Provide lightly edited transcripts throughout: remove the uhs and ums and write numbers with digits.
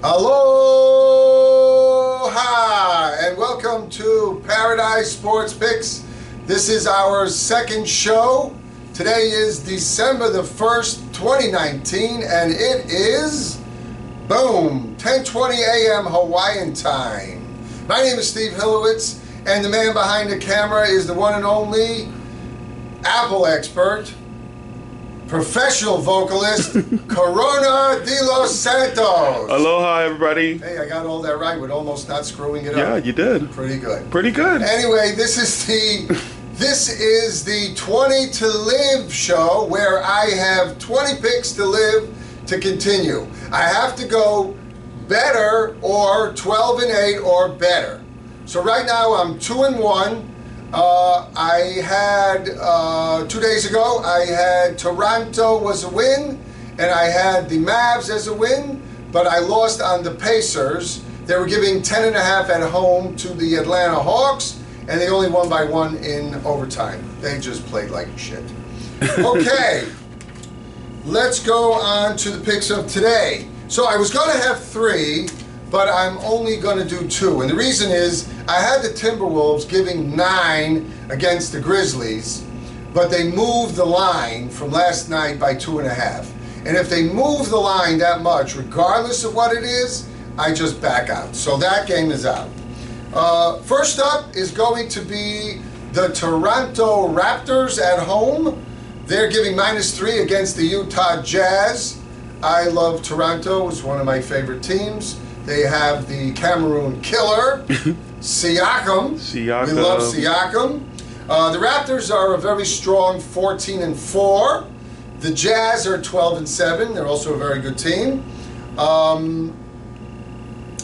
Aloha and welcome to Paradise Sports Picks. This is our second show. Today is December the 1st, 2019, and it is, boom, 10:20 a.m. Hawaiian time. My name is Steve Hilowitz, and the man behind the camera is the one and only Apple expert, professional vocalist, Corona de los Santos. Aloha, everybody. Hey, I got all that right with almost not screwing it up. Yeah, you did. Pretty good. Pretty good. Anyway, this is the 20 to live show where I have 20 picks to live to continue. I have to go better or 12-8 or better. So right now I'm 2-1. I had 2 days ago, I had Toronto was a win, and I had the Mavs as a win, but I lost on the Pacers. They were giving 10.5 at home to the Atlanta Hawks, and they only won by 1 in overtime. They just played like shit. Okay, let's go on to the picks of today. So I was going to have 3, but I'm only going to do 2. And the reason is I had the Timberwolves giving 9 against the Grizzlies, but they moved the line from last night by 2.5. And if they move the line that much, regardless of what it is, I just back out. So that game is out. First up is going to be the Toronto Raptors at home. They're giving -3 against the Utah Jazz. I love Toronto. It's one of my favorite teams. They have the Cameroon killer, Siakam. We love Siakam. The Raptors are a very strong 14-4. The Jazz are 12-7. They're also a very good team.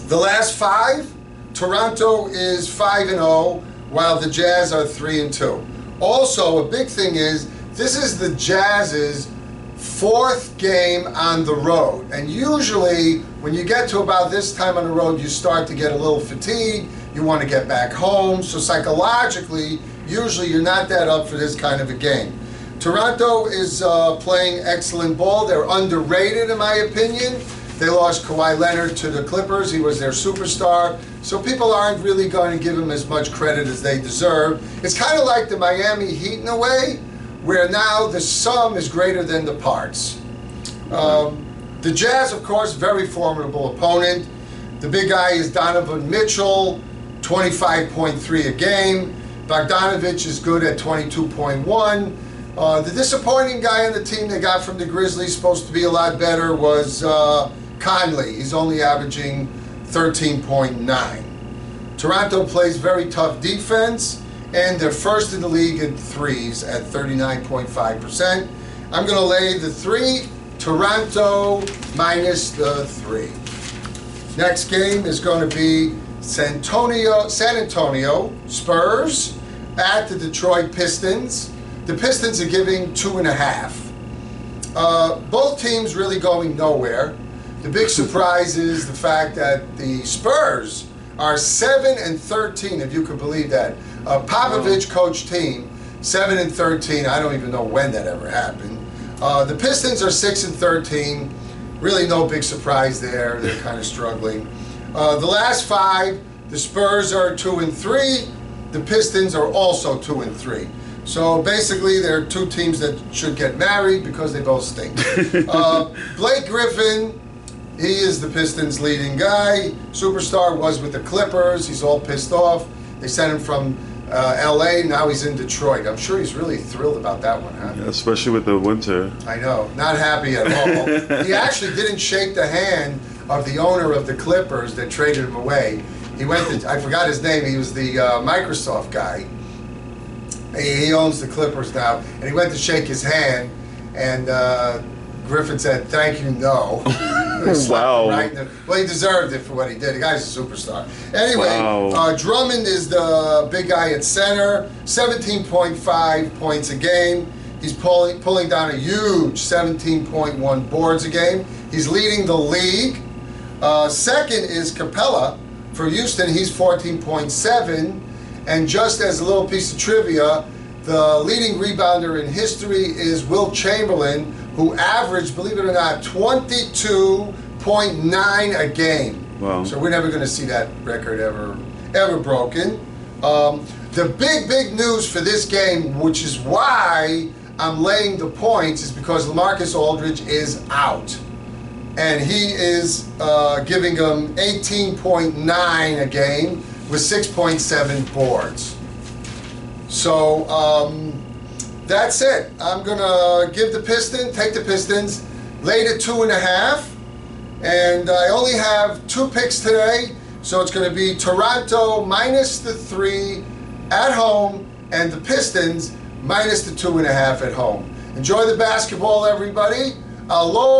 The last 5, Toronto is 5-0, while the Jazz are 3-2. Also, a big thing is this is the Jazz's 4th game on the road, and usually when you get to about this time on the road you start to get a little fatigued, you want to get back home, so psychologically usually you're not that up for this kind of a game. Toronto is playing excellent ball. They're underrated in my opinion. They lost Kawhi Leonard to the Clippers. He was their superstar, so people aren't really going to give him as much credit as they deserve. It's kind of like the Miami Heat in a way, where now the sum is greater than the parts. The Jazz, of course, very formidable opponent. The big guy is Donovan Mitchell, 25.3 a game. Bogdanovich is good at 22.1. The disappointing guy on the team they got from the Grizzlies, supposed to be a lot better, was Conley. He's only averaging 13.9. Toronto plays very tough defense, and they're first in the league in threes at 39.5%. I'm going to lay the 3, Toronto minus the 3. Next game is going to be San Antonio Spurs at the Detroit Pistons. The Pistons are giving 2.5. Both teams really going nowhere. The big surprise is the fact that the Spurs are 7-13, if you could believe that. Popovich coach team, 7-13. I don't even know when that ever happened. The Pistons are 6-13. Really no big surprise there. They're kind of struggling. The last 5, the Spurs are 2-3. The Pistons are also 2-3. So basically, they're 2 teams that should get married because they both stink. Blake Griffin, he is the Pistons' leading guy. Superstar, was with the Clippers. He's all pissed off. They sent him from LA, now he's in Detroit. I'm sure he's really thrilled about that one, huh? Yeah, especially with the winter. I know, not happy at all. He actually didn't shake the hand of the owner of the Clippers that traded him away. He went to, I forgot his name, he was the Microsoft guy. He owns the Clippers now, and he went to shake his hand, and Griffin said, "Thank you, no." Wow. Right well, he deserved it for what he did. The guy's a superstar. Anyway, wow. Drummond is the big guy at center, 17.5 points a game. He's pulling down a huge 17.1 boards a game. He's leading the league. Second is Capella for Houston. He's 14.7. And just as a little piece of trivia, the leading rebounder in history is Wilt Chamberlain, who averaged, believe it or not, 22 18.9 a game. Wow. So we're never going to see that record ever broken. The big news for this game, which is why I'm laying the points, is because LaMarcus Aldridge is out. And he is giving them 18.9 a game with 6.7 boards. So that's it. I'm gonna take the Pistons, laid at 2.5, and I only have 2 picks today. So it's gonna be Toronto minus the 3 at home, and the Pistons minus the 2.5 at home. Enjoy the basketball, everybody. Aloha!